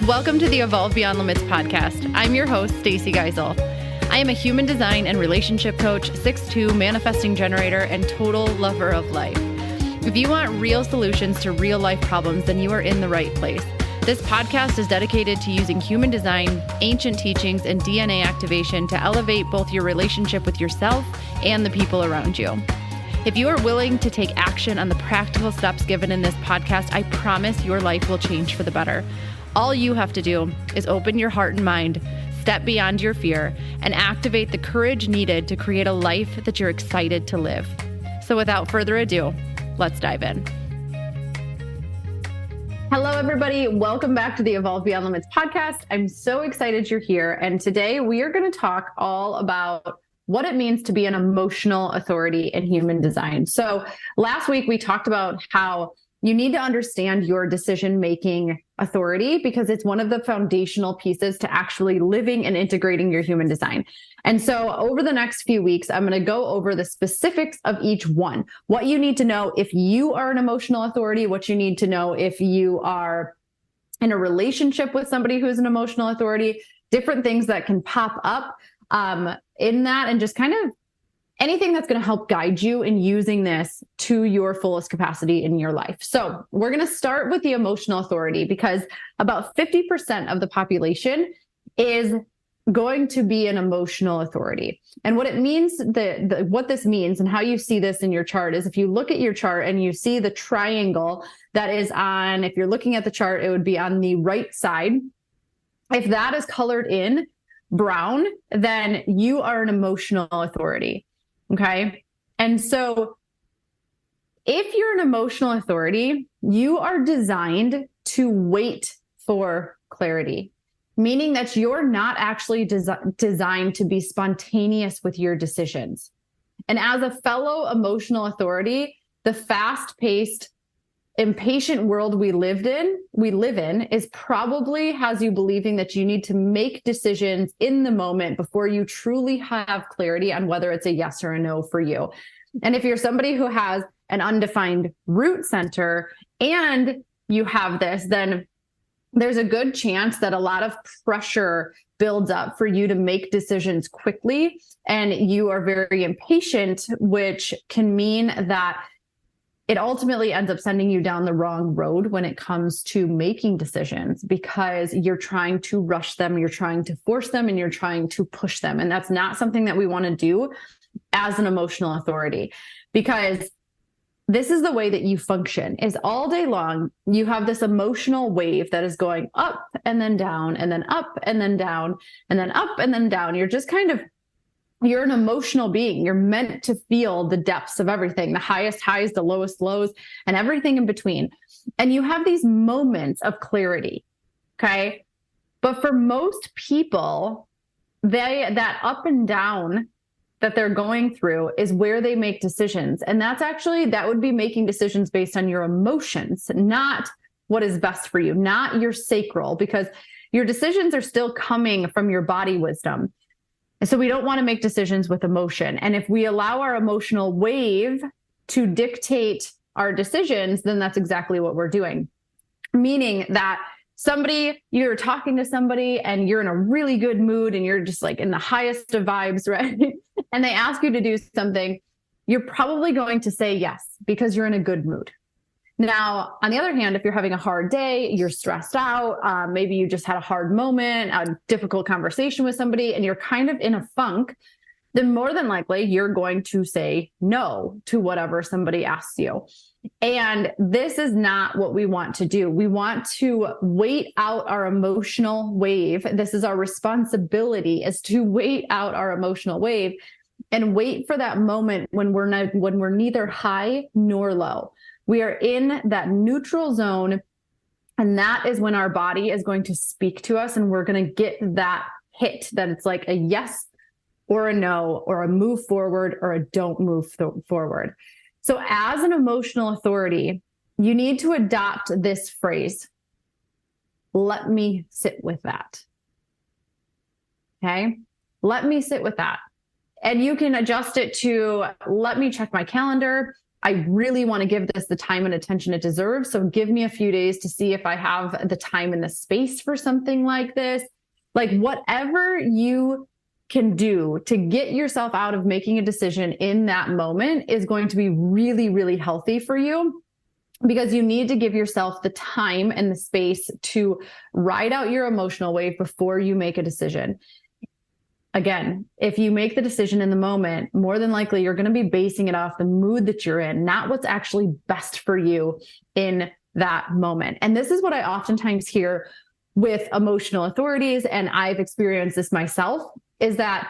Welcome to the Evolve Beyond Limits podcast. I'm your host, Stacy. I am a human design and relationship coach, 6'2", manifesting generator, and total lover of life. If you want real solutions to real life problems, then you are in the right place. This podcast is dedicated to using human design, ancient teachings, and DNA activation to elevate both your relationship with yourself and the people around you. If you are willing to take action on the practical steps given in this podcast, I promise your life will change for the better. All you have to do is open your heart and mind, step beyond your fear, and activate the courage needed to create a life that you're excited to live. So without further ado, let's dive in. Hello, everybody. Welcome back to the Evolve Beyond Limits podcast. I'm so excited you're here. And today we are going to talk all about what it means to be an emotional authority in human design. So last week we talked about how you need to understand your decision-making authority because it's one of the foundational pieces to actually living and integrating your human design. And so over the next few weeks, I'm going to go over the specifics of each one. What you need to know if you are an emotional authority, what you need to know if you are in a relationship with somebody who's an emotional authority, different things that can pop up in that, and just kind of anything that's going to help guide you in using this to your fullest capacity in your life. So we're going to start with the emotional authority because about 50% of the population is going to be an emotional authority. And what it means, what this means and how you see this in your chart is if you look at your chart and you see the triangle that is on, if you're looking at the chart, it would be on the right side. If that is colored in brown, then you are an emotional authority. Okay. And so if you're an emotional authority, you are designed to wait for clarity, meaning that you're not actually designed to be spontaneous with your decisions. And as a fellow emotional authority, the fast-paced, impatient world we live in is probably has you believing that you need to make decisions in the moment before you truly have clarity on whether it's a yes or a no for you. And if you're somebody who has an undefined root center and you have this, then there's a good chance that a lot of pressure builds up for you to make decisions quickly. And you are very impatient, which can mean that it ultimately ends up sending you down the wrong road when it comes to making decisions because you're trying to rush them, you're trying to force them, and you're trying to push them. And that's not something that we want to do as an emotional authority, because this is the way that you function is all day long. You have this emotional wave that is going up and then down and then up and then down and then up and then down. You're an emotional being. You're meant to feel the depths of everything, the highest highs, the lowest lows, and everything in between. And you have these moments of clarity, okay? But for most people, that up and down that they're going through is where they make decisions. And that would be making decisions based on your emotions, not what is best for you, not your sacral, because your decisions are still coming from your body wisdom. And so we don't want to make decisions with emotion. And if we allow our emotional wave to dictate our decisions, then that's exactly what we're doing. Meaning that you're talking to somebody and you're in a really good mood and you're just like in the highest of vibes, right? And they ask you to do something, you're probably going to say yes because you're in a good mood. Now, on the other hand, if you're having a hard day, you're stressed out, maybe you just had a hard moment, a difficult conversation with somebody, and you're kind of in a funk, then more than likely you're going to say no to whatever somebody asks you. And this is not what we want to do. We want to wait out our emotional wave. This is our responsibility, is to wait out our emotional wave and wait for that moment when we're neither high nor low. We are in that neutral zone, and that is when our body is going to speak to us, and we're going to get that hit that it's like a yes or a no, or a move forward or a don't move forward. So as an emotional authority, you need to adopt this phrase, let me sit with that. Okay? Let me sit with that. And you can adjust it to, let me check my calendar. I really want to give this the time and attention it deserves. So give me a few days to see if I have the time and the space for something like this. Like whatever you can do to get yourself out of making a decision in that moment is going to be really, really healthy for you, because you need to give yourself the time and the space to ride out your emotional wave before you make a decision. Again, if you make the decision in the moment, more than likely you're going to be basing it off the mood that you're in, not what's actually best for you in that moment. And this is what I oftentimes hear with emotional authorities, and I've experienced this myself, is that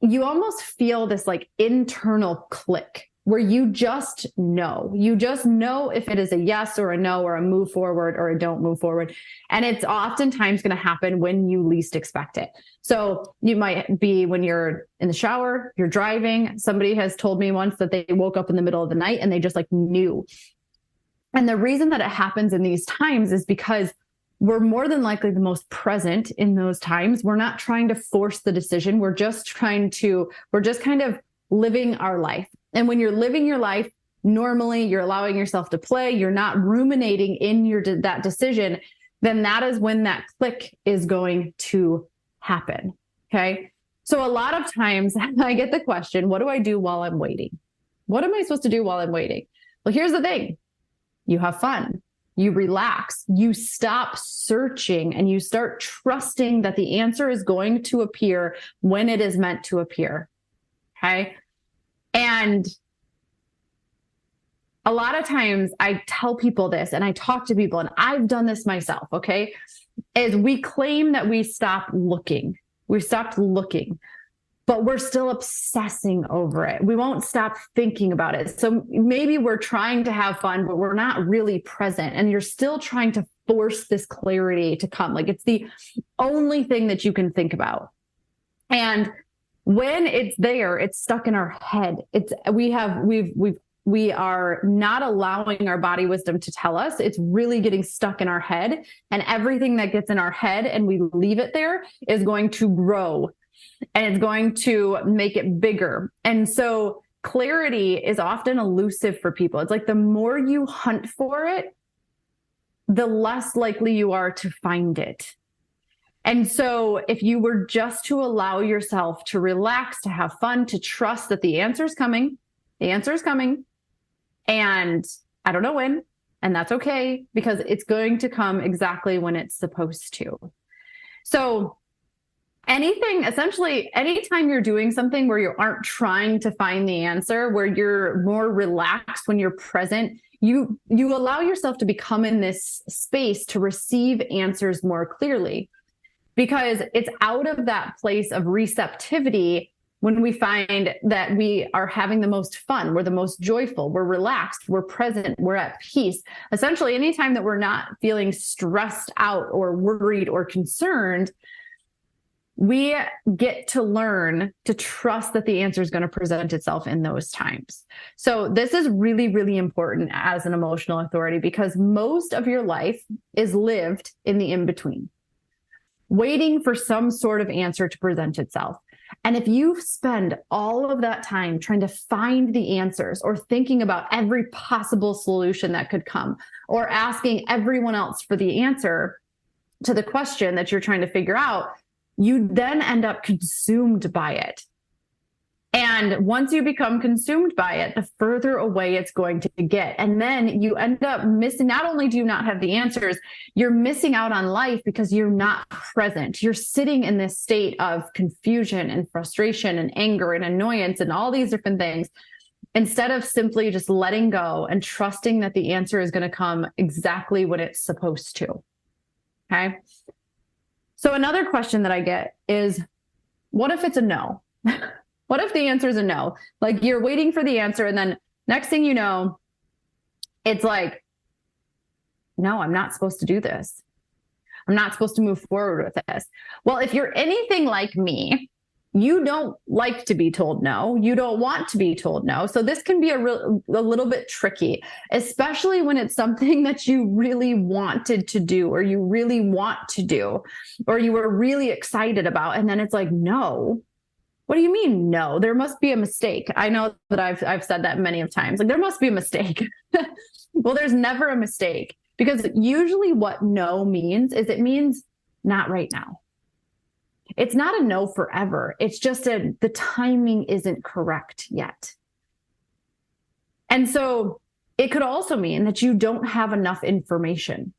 you almost feel this like internal click where you just know if it is a yes or a no or a move forward or a don't move forward. And it's oftentimes going to happen when you least expect it. So you might be when you're in the shower, you're driving. Somebody has told me once that they woke up in the middle of the night and they just like knew. And the reason that it happens in these times is because we're more than likely the most present in those times. We're not trying to force the decision. We're just kind of living our life. And when you're living your life, normally you're allowing yourself to play, you're not ruminating in that decision, then that is when that click is going to happen. Okay. So a lot of times I get the question, what do I do while I'm waiting? What am I supposed to do while I'm waiting? Well, here's the thing. You have fun. You relax, you stop searching, and you start trusting that the answer is going to appear when it is meant to appear. Okay. And a lot of times I tell people this, and I talk to people, and I've done this myself. Okay. Is we claim that we stopped looking. We stopped looking, but we're still obsessing over it. We won't stop thinking about it. So maybe we're trying to have fun, but we're not really present. And you're still trying to force this clarity to come. Like it's the only thing that you can think about. And when it's there, it's stuck in our head. We are not allowing our body wisdom to tell us. It's really getting stuck in our head. And everything that gets in our head and we leave it there is going to grow. And it's going to make it bigger. And so clarity is often elusive for people. It's like the more you hunt for it, the less likely you are to find it. And so if you were just to allow yourself to relax, to have fun, to trust that the answer is coming, and I don't know when, and that's okay, because it's going to come exactly when it's supposed to. So anytime you're doing something where you aren't trying to find the answer, where you're more relaxed, when you're present, you allow yourself to become in this space to receive answers more clearly, because it's out of that place of receptivity when we find that we are having the most fun, we're the most joyful, we're relaxed, we're present, we're at peace. Essentially, anytime that we're not feeling stressed out or worried or concerned, we get to learn to trust that the answer is going to present itself in those times. So this is really, really important as an emotional authority, because most of your life is lived in the in-between, waiting for some sort of answer to present itself. And if you spend all of that time trying to find the answers or thinking about every possible solution that could come, or asking everyone else for the answer to the question that you're trying to figure out, you then end up consumed by it. And once you become consumed by it, the further away it's going to get. And then you end up missing, not only do you not have the answers, you're missing out on life because you're not present. You're sitting in this state of confusion and frustration and anger and annoyance and all these different things, instead of simply just letting go and trusting that the answer is going to come exactly when it's supposed to. Okay. So another question that I get is, what if it's a no? What if the answer is a no? Like you're waiting for the answer, and then next thing you know, it's like, no, I'm not supposed to do this. I'm not supposed to move forward with this. Well, if you're anything like me, you don't like to be told no. You don't want to be told no. So this can be a little bit tricky, especially when it's something that you really wanted to do, or you really want to do, or you were really excited about. And then it's like, no. What do you mean? No, there must be a mistake. I know that I've said that many of times. Like, there must be a mistake. Well, there's never a mistake, because usually what no means is it means not right now. It's not a no forever. It's just the timing isn't correct yet. And so it could also mean that you don't have enough information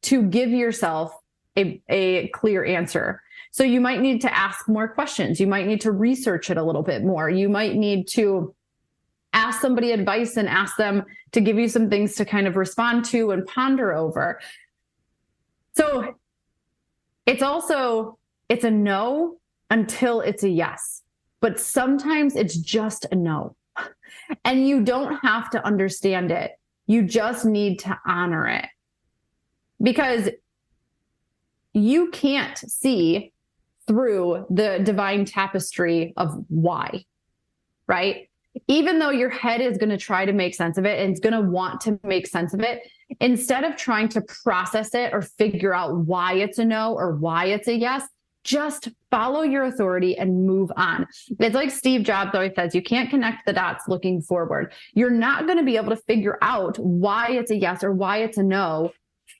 to give yourself a clear answer. So you might need to ask more questions. You might need to research it a little bit more. You might need to ask somebody advice and ask them to give you some things to kind of respond to and ponder over. So it's a no until it's a yes, but sometimes it's just a no. And you don't have to understand it. You just need to honor it, because you can't see through the divine tapestry of why, right? Even though your head is going to try to make sense of it and it's going to want to make sense of it, instead of trying to process it or figure out why it's a no or why it's a yes, just follow your authority and move on. It's like Steve Jobs always says, you can't connect the dots looking forward. You're not going to be able to figure out why it's a yes or why it's a no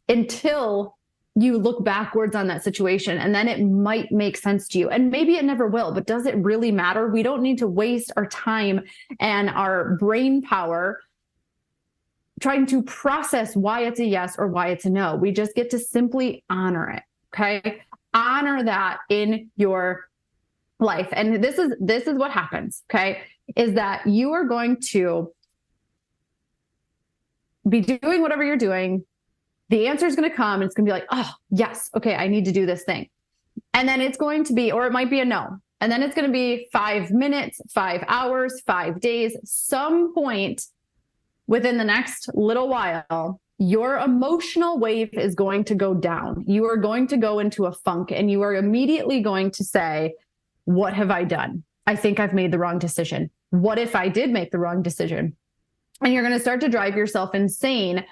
until you look backwards on that situation, and then it might make sense to you. And maybe it never will, but does it really matter? We don't need to waste our time and our brain power trying to process why it's a yes or why it's a no. We just get to simply honor it. Okay. Honor that in your life. And this is what happens. Okay. Is that you are going to be doing whatever you're doing. The answer is going to come and it's going to be like, oh, yes. Okay. I need to do this thing. And then it's going to be, or it might be a no. And then it's going to be 5 minutes, 5 hours, 5 days, some point within the next little while, your emotional wave is going to go down. You are going to go into a funk and you are immediately going to say, what have I done? I think I've made the wrong decision. What if I did make the wrong decision? And you're going to start to drive yourself insane.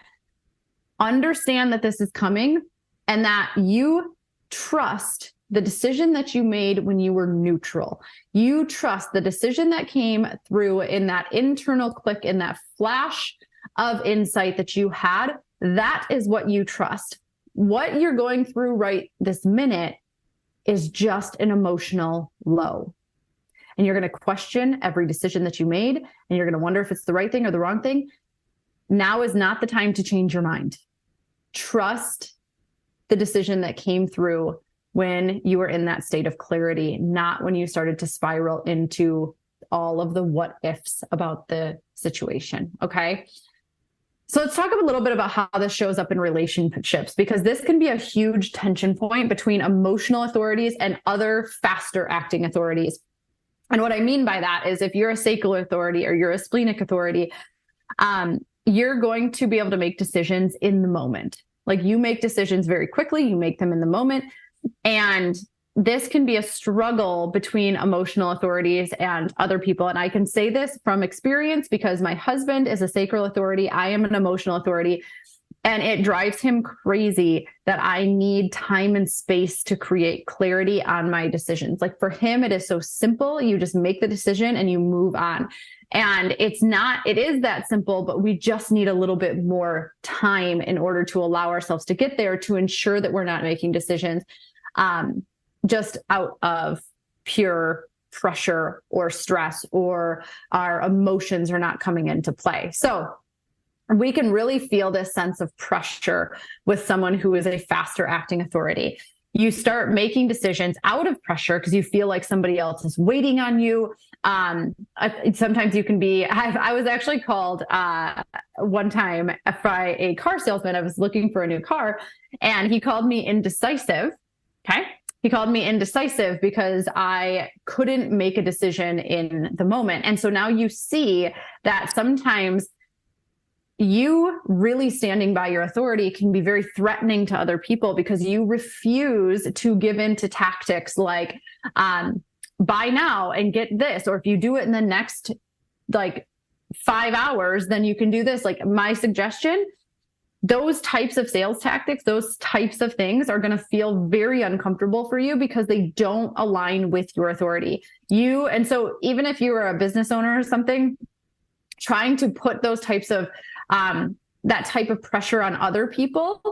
Understand that this is coming and that you trust the decision that you made when you were neutral. You trust the decision that came through in that internal click, in that flash of insight that you had. That is what you trust. What you're going through right this minute is just an emotional low. And you're going to question every decision that you made, and you're going to wonder if it's the right thing or the wrong thing. Now is not the time to change your mind. Trust the decision that came through when you were in that state of clarity, not when you started to spiral into all of the what ifs about the situation. Okay. So let's talk a little bit about how this shows up in relationships, because this can be a huge tension point between emotional authorities and other faster acting authorities. And what I mean by that is if you're a sacral authority or you're a splenic authority, you're going to be able to make decisions in the moment. Like, you make decisions very quickly, you make them in the moment. And this can be a struggle between emotional authorities and other people. And I can say this from experience because my husband is a sacral authority. I am an emotional authority. And it drives him crazy that I need time and space to create clarity on my decisions. Like, for him, it is so simple. You just make the decision and you move on. And it is that simple, but we just need a little bit more time in order to allow ourselves to get there, to ensure that we're not making decisions just out of pure pressure or stress, or our emotions are not coming into play. So we can really feel this sense of pressure with someone who is a faster acting authority. You start making decisions out of pressure because you feel like somebody else is waiting on you. Sometimes you can be, I was actually called one time by a car salesman. I was looking for a new car and he called me indecisive. Okay. He called me indecisive because I couldn't make a decision in the moment. And so now you see that sometimes you really standing by your authority can be very threatening to other people because you refuse to give in to tactics like, buy now and get this, or if you do it in the next 5 hours, then you can do this. Like, my suggestion, those types of sales tactics, those types of things are going to feel very uncomfortable for you because they don't align with your authority. And so even if you are a business owner or something, trying to put those types of, that type of pressure on other people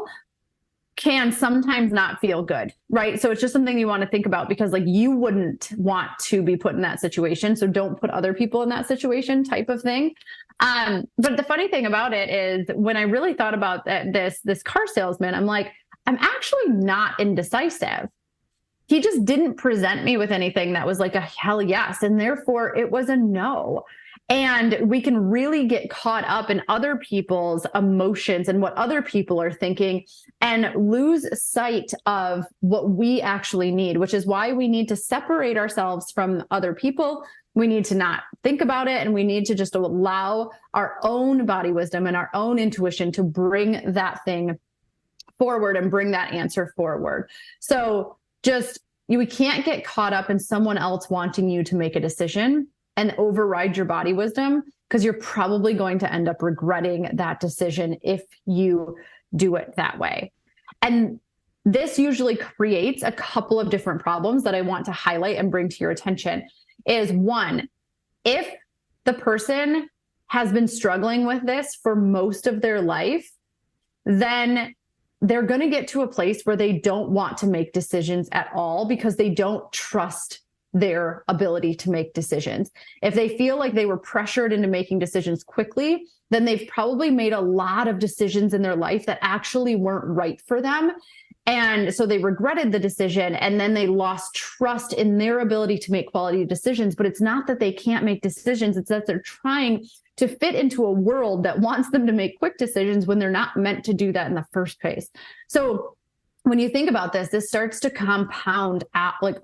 can sometimes not feel good, right? So it's just something you want to think about, because like you wouldn't want to be put in that situation. So don't put other people in that situation, type of thing. But the funny thing about it is, when I really thought about this car salesman, I'm like, I'm actually not indecisive. He just didn't present me with anything that was like a hell yes. And therefore it was a no. And we can really get caught up in other people's emotions and what other people are thinking and lose sight of what we actually need, which is why we need to separate ourselves from other people. We need to not think about it. And we need to just allow our own body wisdom and our own intuition to bring that thing forward and bring that answer forward. So we can't get caught up in someone else wanting you to make a decision and override your body wisdom, because you're probably going to end up regretting that decision if you do it that way. And this usually creates a couple of different problems that I want to highlight and bring to your attention. Is one, if the person has been struggling with this for most of their life, then they're going to get to a place where they don't want to make decisions at all because they don't trust their ability to make decisions. If they feel like they were pressured into making decisions quickly, then they've probably made a lot of decisions in their life that actually weren't right for them. And so they regretted the decision, and then they lost trust in their ability to make quality decisions. But it's not that they can't make decisions. It's that they're trying to fit into a world that wants them to make quick decisions when they're not meant to do that in the first place. So when you think about this, this starts to compound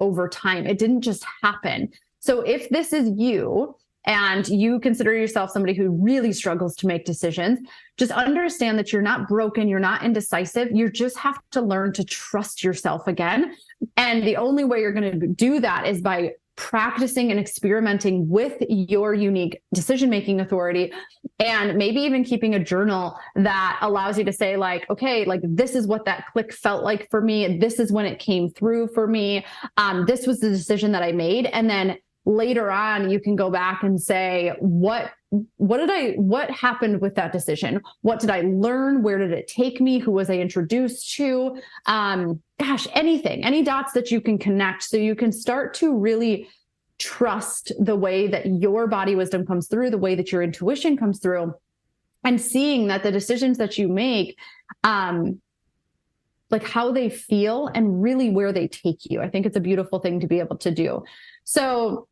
over time. It didn't just happen. So if this is you and you consider yourself somebody who really struggles to make decisions, just understand that you're not broken. You're not indecisive. You just have to learn to trust yourself again. And the only way you're going to do that is by practicing and experimenting with your unique decision-making authority, and maybe even keeping a journal that allows you to say like, okay, like this is what that click felt like for me. This is when it came through for me. This was the decision that I made. And then later on, you can go back and say, what happened with that decision? What did I learn? Where did it take me? Who was I introduced to? Anything, any dots that you can connect, so you can start to really trust the way that your body wisdom comes through, the way that your intuition comes through, and seeing that the decisions that you make, like how they feel and really where they take you. I think it's a beautiful thing to be able to do. So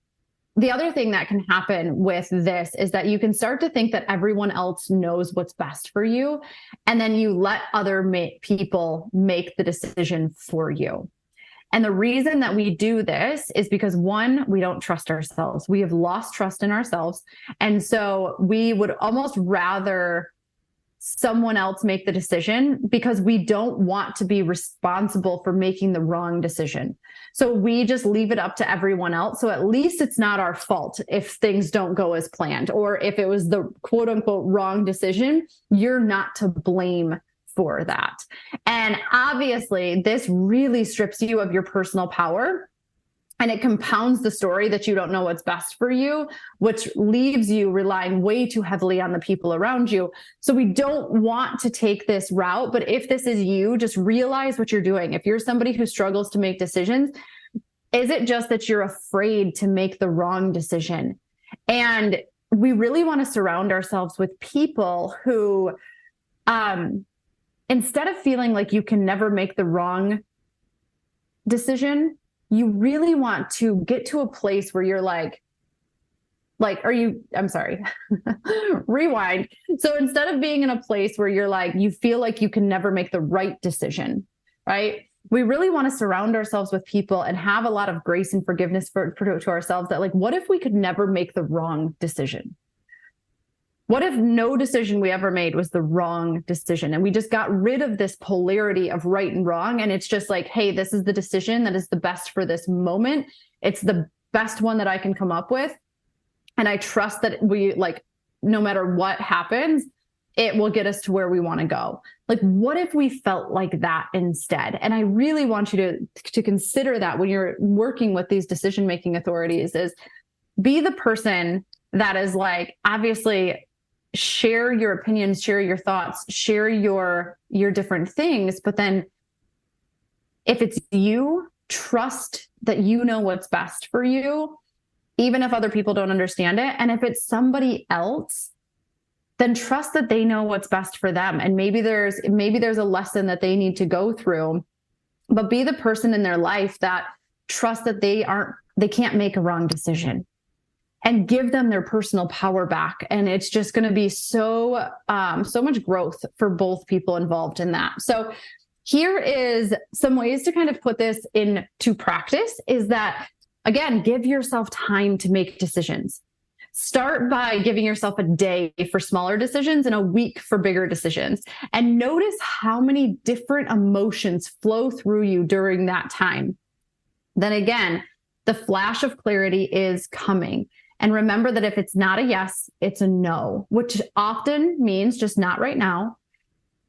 the other thing that can happen with this is that you can start to think that everyone else knows what's best for you, and then you let other people make the decision for you. And the reason that we do this is because, one, we don't trust ourselves. We have lost trust in ourselves. And so we would almost rather someone else make the decision because we don't want to be responsible for making the wrong decision. So we just leave it up to everyone else. So at least it's not our fault if things don't go as planned, or if it was the quote unquote wrong decision, you're not to blame for that. And obviously this really strips you of your personal power. And it compounds the story that you don't know what's best for you, which leaves you relying way too heavily on the people around you. So we don't want to take this route. But if this is you, just realize what you're doing. If you're somebody who struggles to make decisions, is it just that you're afraid to make the wrong decision? And we really want to surround ourselves with people who, instead of feeling like you can never make the wrong decision, you really want to get to a place where you're rewind. So instead of being in a place where you're like, you feel like you can never make the right decision, right? We really want to surround ourselves with people and have a lot of grace and forgiveness to ourselves that, like, what if we could never make the wrong decision? What if no decision we ever made was the wrong decision? And we just got rid of this polarity of right and wrong. And it's just like, hey, this is the decision that is the best for this moment. It's the best one that I can come up with. And I trust that no matter what happens, it will get us to where we want to go. Like, what if we felt like that instead? And I really want you to consider that when you're working with these decision-making authorities, is be the person that is like, obviously share your opinions, share your thoughts, share your different things. But then if it's you, trust that you know what's best for you, even if other people don't understand it. And if it's somebody else, then trust that they know what's best for them. And maybe there's a lesson that they need to go through, but be the person in their life that trust that they can't make a wrong decision, and give them their personal power back. And it's just going to be so much growth for both people involved in that. So here is some ways to kind of put this into practice, is that, again, give yourself time to make decisions. Start by giving yourself a day for smaller decisions and a week for bigger decisions. And notice how many different emotions flow through you during that time. Then again, the flash of clarity is coming. And remember that if it's not a yes, it's a no, which often means just not right now.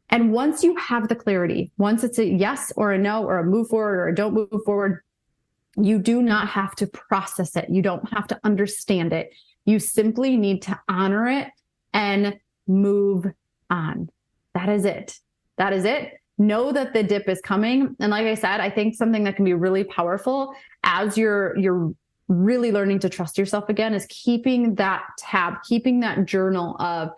And once you have the clarity, once it's a yes or a no, or a move forward or a don't move forward, you do not have to process it. You don't have to understand it. You simply need to honor it and move on. That is it. That is it. Know that the dip is coming. And like I said, I think something that can be really powerful as you're really learning to trust yourself again is keeping that tab, keeping that journal of,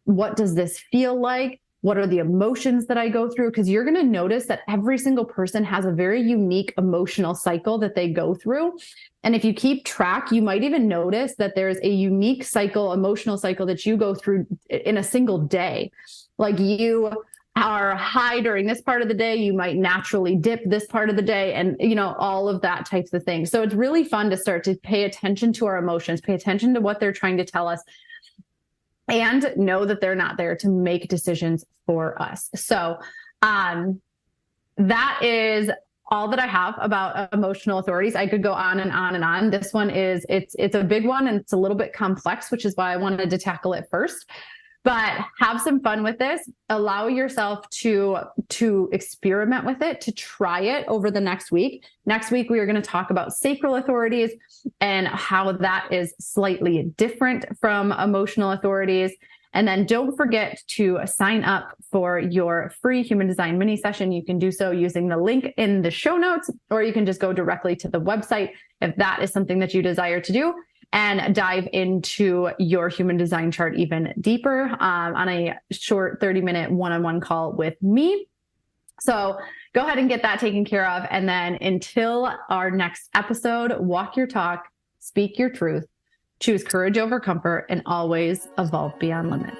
what does this feel like? What are the emotions that I go through? Because you're going to notice that every single person has a very unique emotional cycle that they go through. And if you keep track, you might even notice that there's a unique cycle, emotional cycle, that you go through in a single day. Like, you are high during this part of the day, you might naturally dip this part of the day, and all of that types of things. So it's really fun to start to pay attention to our emotions, pay attention to what they're trying to tell us, and know that they're not there to make decisions for us. So that is all that I have about emotional authorities. I could go on and on and on. This one it's a big one, and it's a little bit complex, which is why I wanted to tackle it first. But have some fun with this. Allow yourself to experiment with it, to try it over the next week. Next week, we are going to talk about sacral authorities and how that is slightly different from emotional authorities. And then don't forget to sign up for your free human design mini session. You can do so using the link in the show notes, or you can just go directly to the website if that is something that you desire to do, and dive into your human design chart even deeper on a short 30-minute one-on-one call with me. So go ahead and get that taken care of. And then until our next episode, walk your talk, speak your truth, choose courage over comfort, and always evolve beyond limits.